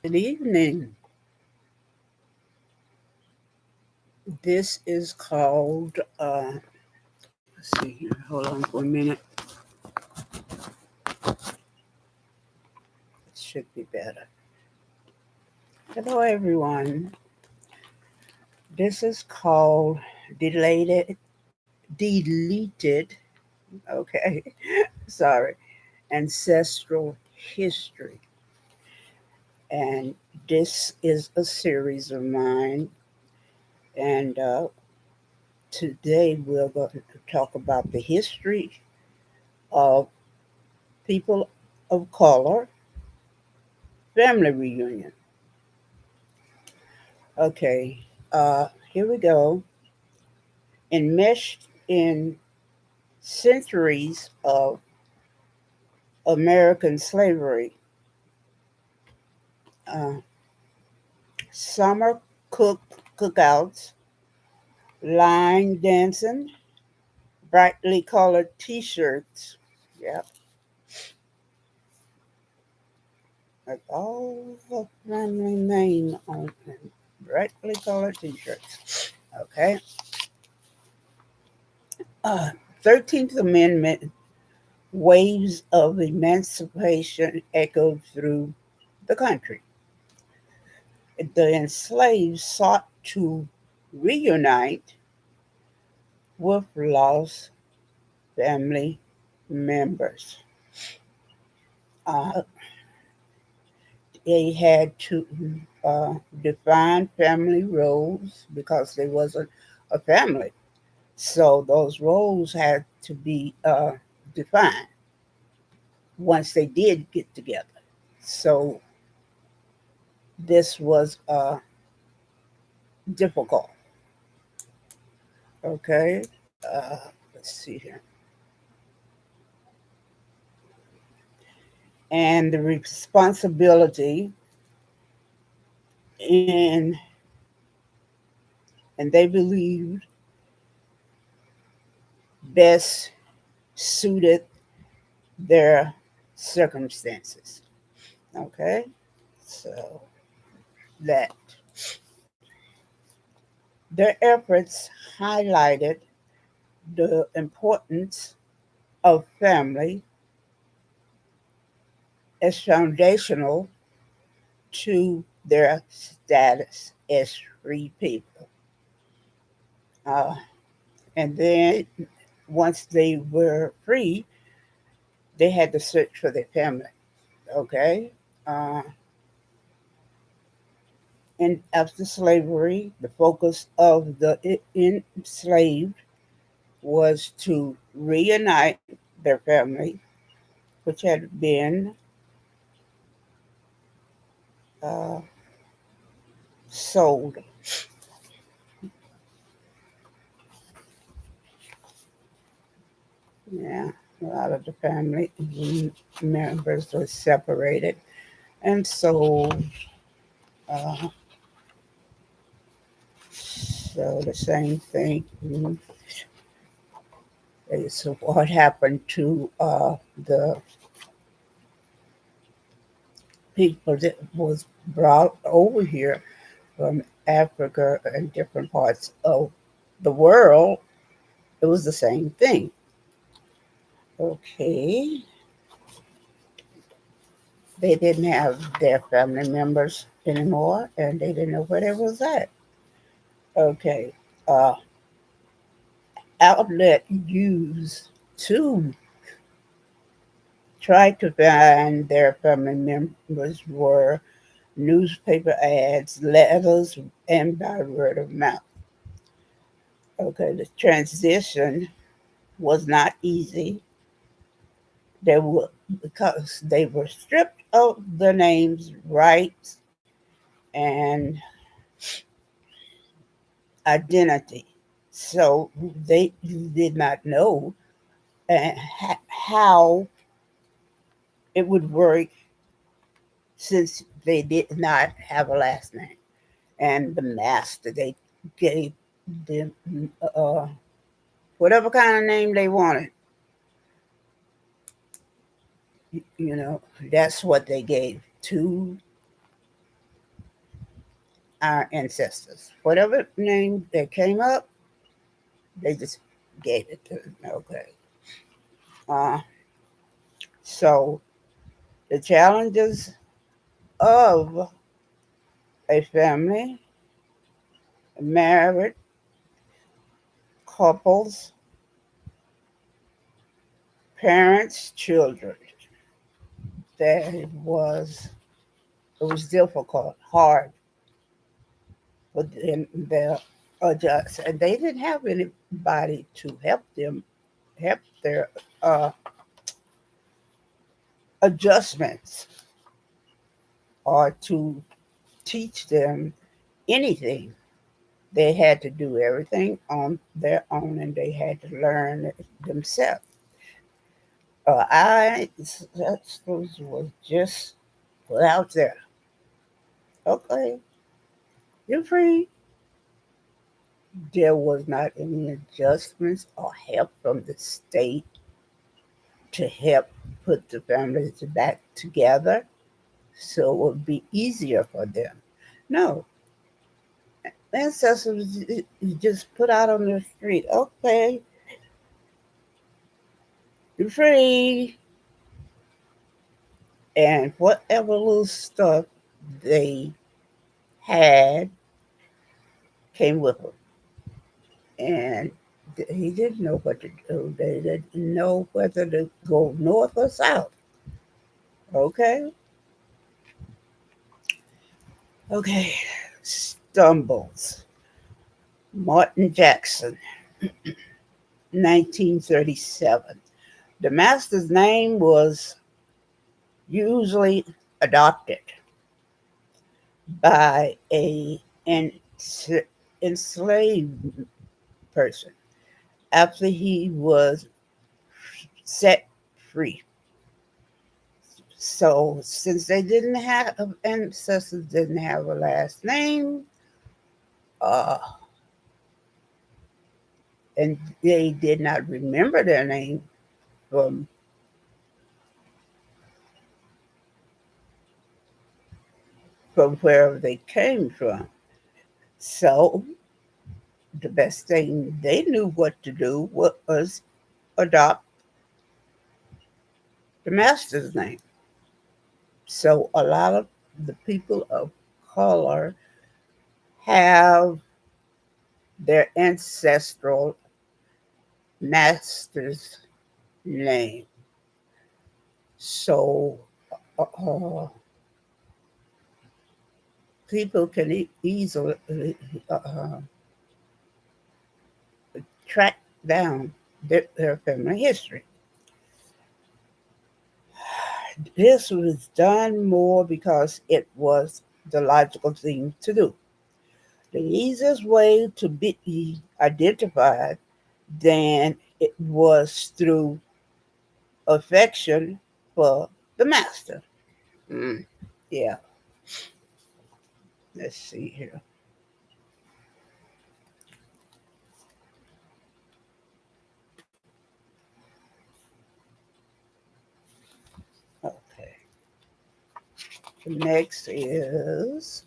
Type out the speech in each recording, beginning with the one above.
Good evening. This is called, let's see here, hold on for a minute. It should be better. Hello, everyone. This is called deleted, okay, sorry, ancestral history. And this is a series of mine. And today we're going to talk about the history of people of color family reunion. Okay, here we go. Enmeshed in centuries of American slavery, uh, summer cookouts, line dancing, brightly colored T-shirts. Yep, like all the family name on them. Brightly colored T-shirts. Okay. Uh, 13th Amendment waves of emancipation echoed through the country. The enslaved sought to reunite with lost family members. Uh, they had to define family roles because there wasn't a family. So those roles had to be defined once they did get together. So this was difficult. Okay. Let's see here. And the responsibility in and they believed best suited their circumstances. Okay, so that their efforts highlighted the importance of family as foundational to their status as free people. Uh, and then once they were free, they had to search for their family. Okay. Uh, and after slavery, the focus of the enslaved was to reunite their family, which had been uh, sold. Yeah, a lot of the family members were separated and sold. Uh, so the same thing is what happened to the people that was brought over here from Africa and different parts of the world. It was the same thing. Okay. They didn't have their family members anymore and they didn't know where they was at. Okay. Uh, Outlet used to try to find their family members were newspaper ads, letters, and by word of mouth. Okay, the transition was not easy. They were because they were stripped of their names, rights, and identity. So they did not know how it would work since they did not have a last name. And the master, they gave them uh, whatever kind of name they wanted. You know, that's what they gave to our ancestors. Whatever name that came up, they just gave it to them. Okay. Uh, so the challenges of a family, married couples, parents, children. That it was difficult, hard for them to adjust, and they didn't have anybody to help their uh, adjustments or to teach them anything. They had to do everything on their own, and they had to learn it themselves. That was just put out there. Okay, you're free. There was not any adjustments or help from the state to help put the families back together so it would be easier for them. No, ancestors you just put out on the street. Okay, you're free. And whatever little stuff they had came with them. And he didn't know what to do. They didn't know whether to go north or south. Okay? Okay. Stumbles. Martin Jackson, 1937. The master's name was usually adopted by an enslaved person after he was set free. So since they didn't have ancestors, didn't have a last name, uh, and they did not remember their name from wherever they came from. So the best thing they knew what to do was adopt the master's name. So a lot of the people of color have their ancestral master's name. So people can easily track down their family history. This was done more because it was the logical thing to do. The easiest way to be identified then it was through affection for the master. Mm, yeah, let's see here. Okay, the next is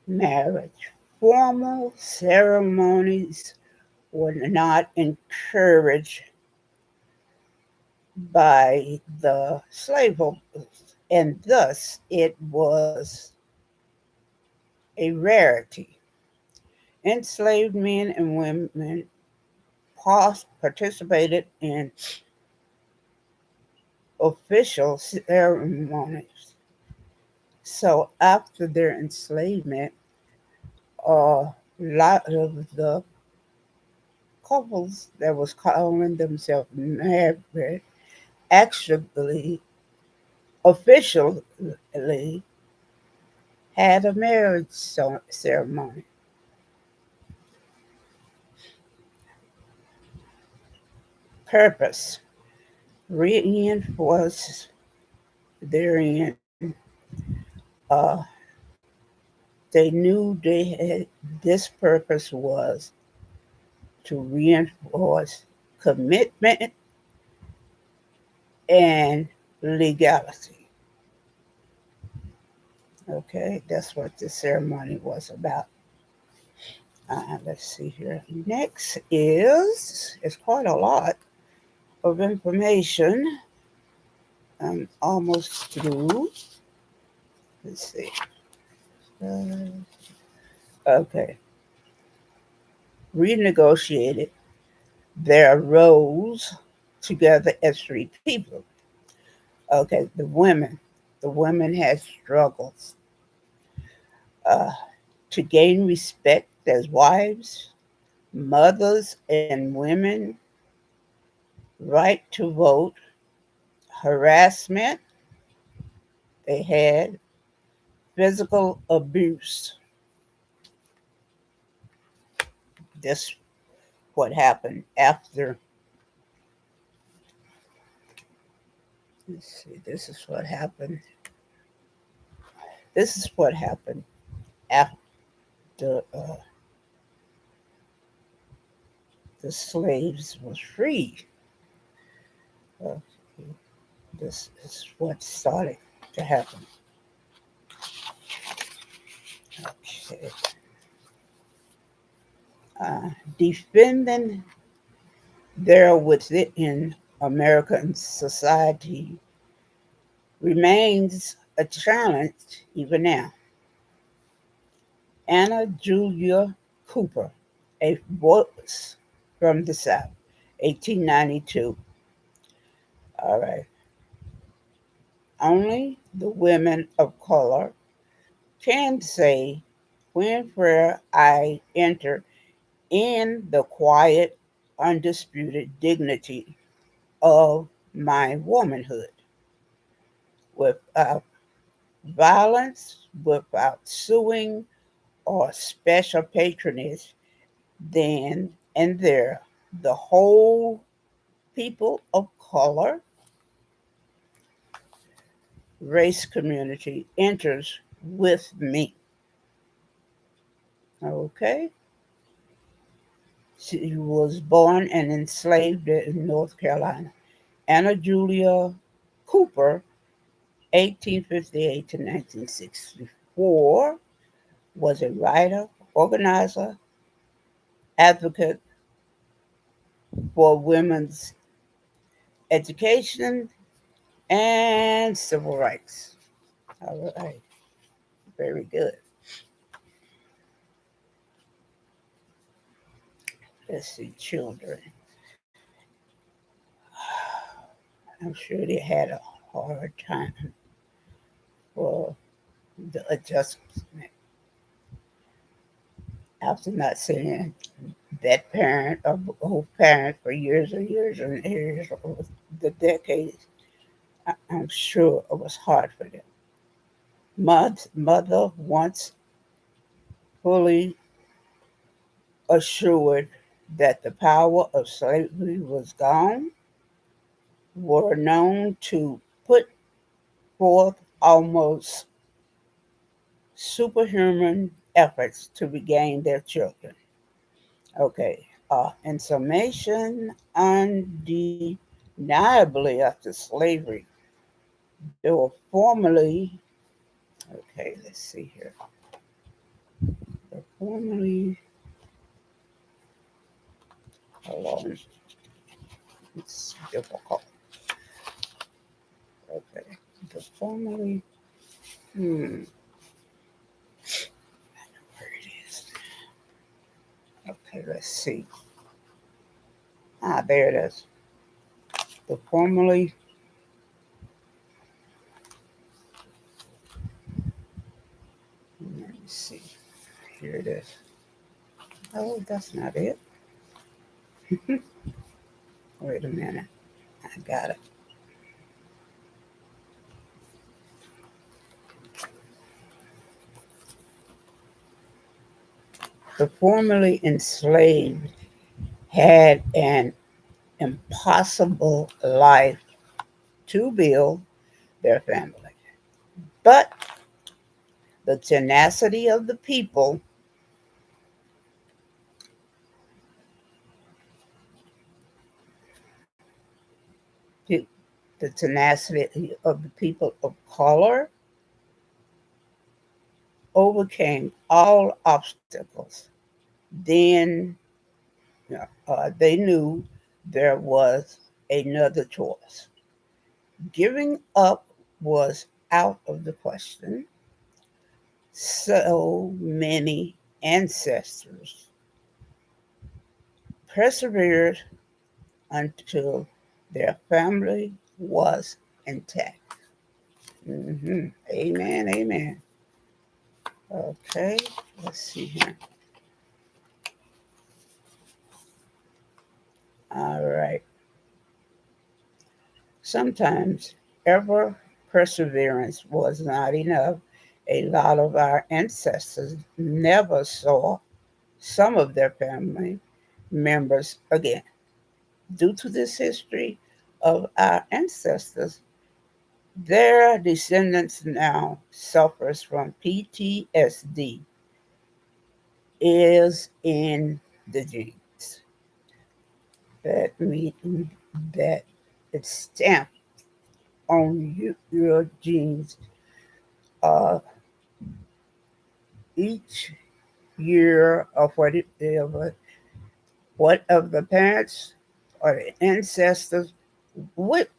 marriage. Formal ceremonies were not encouraged by the slaveholders, and thus it was a rarity. Enslaved men and women participated in official ceremonies. So after their enslavement, a lot of the couples that was calling themselves married actually officially had a marriage ceremony. Purpose reinforce therein. Uh, they knew they had this purpose was to reinforce commitment and legality. Okay, that's what the ceremony was about. Let's see here. Next is, it's quite a lot of information. I'm almost through. Let's see. Okay. Renegotiated their roles together as three people. Okay, the women. The women had struggles uh, to gain respect as wives, mothers, and women, right to vote, harassment they had, physical abuse. This what happened after. Let's see. This is what happened. This is what happened after the slaves was freed. Uh, this is what started to happen. Okay. Defending their within American society remains a challenge even now. Anna Julia Cooper, a voice from the South, 1892. All right. Only the women of color can say, whenever I enter in the quiet, undisputed dignity of my womanhood, without violence, without suing or special patronage, then and there, the whole people of color race community enters with me. Okay? She was born and enslaved in North Carolina. Anna Julia Cooper, 1858 to 1964, was a writer, organizer, advocate for women's education and civil rights. All right, very good. Let's see, children. I'm sure they had a hard time for the adjustment after not seeing that parent or both parents for years and years and years, over the decades. I'm sure it was hard for them. Mother, once fully assured that the power of slavery was gone, were known to put forth almost superhuman efforts to regain their children. Okay, in summation, undeniably after slavery, they were formerly, okay, let's see here, they're formerly, hold on, it's difficult. Okay, they're formerly, where it is. Okay, let's see. There it is. The formerly, let me see. Here it is. Oh, that's not it. Wait a minute. I got it. The formerly enslaved had an impossible life to build their family. But the tenacity of the people, the tenacity of the people of color overcame all obstacles. Then they knew there was another choice. Giving up was out of the question. So many ancestors persevered until their family was intact. Amen, amen. Okay, let's see here. All right. Sometimes ever perseverance was not enough. A lot of our ancestors never saw some of their family members again. Due to this history of our ancestors, their descendants now suffers from PTSD is in the genes. That means that it's stamped on your genes uh, each year of what of the parents or the ancestors what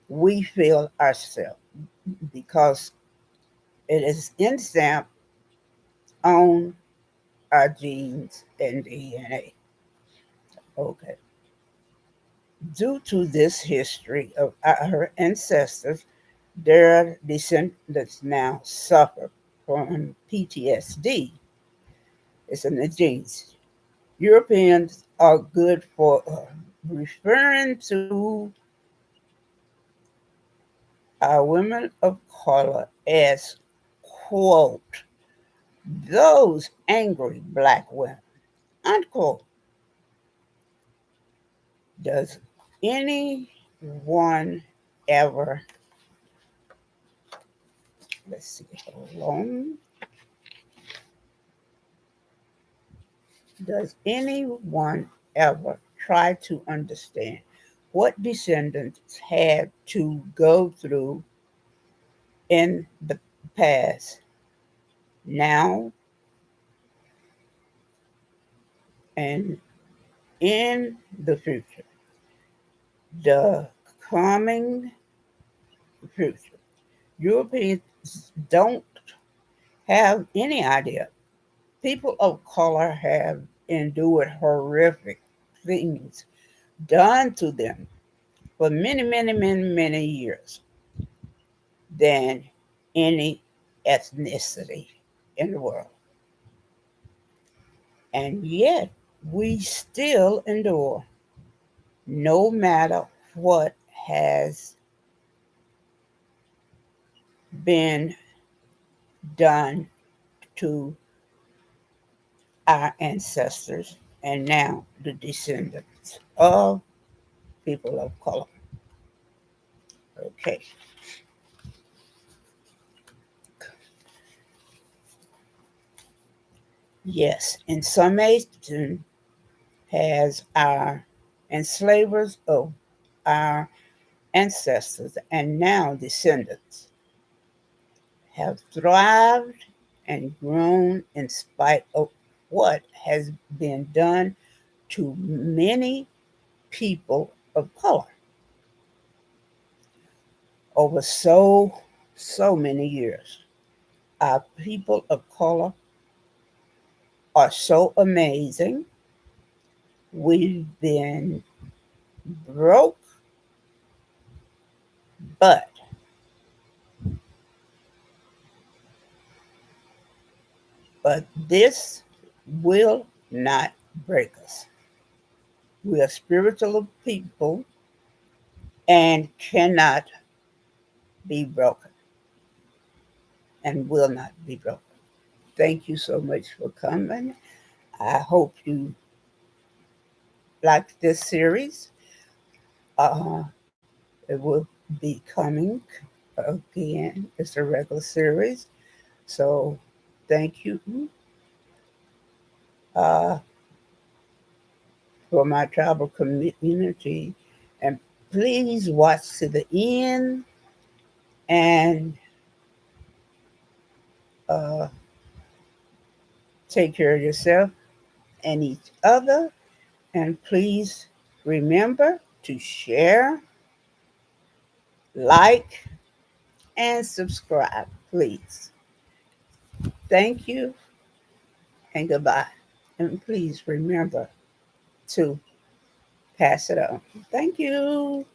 we feel ourselves because it is stamped on our genes and DNA. Okay. Due to this history of our ancestors, their descendants now suffer from PTSD. It's in the genes. Europeans are good for referring to our women of color as, quote, those angry black women, unquote. Does anyone ever, let's see, hold on. Does anyone ever try to understand what descendants had to go through in the past, now, and in the future? The coming future. Europeans don't have any idea. People of color have endured horrific things done to them for many, many, many, many years than any ethnicity in the world. And yet we still endure no matter what has been done to our ancestors and now the descendants of people of color. Okay. Yes, and summation has our enslavers of our ancestors and now descendants have thrived and grown in spite of what has been done to many people of color over so many years. Our people of color are so amazing. We've been broke, but this will not break us. We are spiritual people and cannot be broken and will not be broken. Thank you so much for coming. I hope you like this series. Uh, it will be coming again. It's a regular series. So thank you uh, for my tribal community. And please watch to the end and uh, take care of yourself and each other. And please remember to share, like, and subscribe, please. Thank you and goodbye. And please remember to pass it on. Thank you.